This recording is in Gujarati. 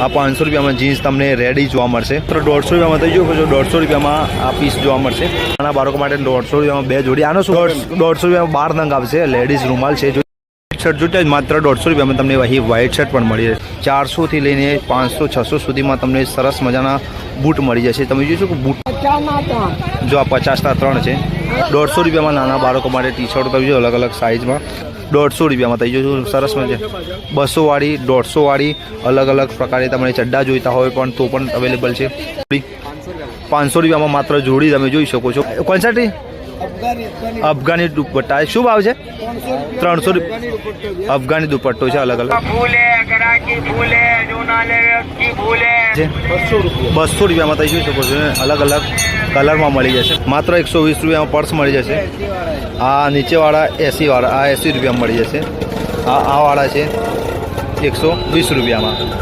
આ 500 રૂપિયામાં જીન્સ તમને રેડી જોવા મળશે. તો 150 રૂપિયામાં થઈ ગયો. 150 રૂપિયામાં આ પીસ જોવા મળશે. નાના બાળકો માટે 150 રૂપિયામાં 2 જોડી. આનો શું 150 રૂપિયામાં 12 નંગ આવશે. લેડીઝ રૂમાલ છે. શર્ટ જોતા જ માત્ર 150 રૂપિયામાં તમને વહી વ્હાઇટ શર્ટ પણ મળી જશે. 400 થી લઈને 500 600 સુધીમાં તમને સરસ મજાના બૂટ મળી જશે. તમે જોશો કે બૂટ જો આ 50ના 3 છે. 150 રૂપિયામાં નાના બાળકો માટે ટી શર્ટ તમે જો અલગ અલગ સાઇઝમાં 150 રૂપિયામાં થઈ જશે. સરસ મજા 200 વાળી 150 વાળી અલગ અલગ પ્રકારે તમારે ચડ્ડા જોઈતા હોય પણ તો પણ અવેલેબલ છે. 500 રૂપિયામાં માત્ર જોડી તમે જોઈ શકો છો. કોન્સર્ટી અફઘાની દુપટ્ટા શું ભાવ છે? 300 રૂપિયા અફઘાની દુપટ્ટો છે અલગ અલગ 200 રૂપિયામાં થઈ જોઈ શકો છો. અલગ અલગ કલરમાં મળી જશે. માત્ર 120 રૂપિયામાં પર્સ મળી જશે. આ નીચેવાળા 80 વાળા આ 80 રૂપિયામાં મળી જશે. આ વાળા છે 120 રૂપિયામાં.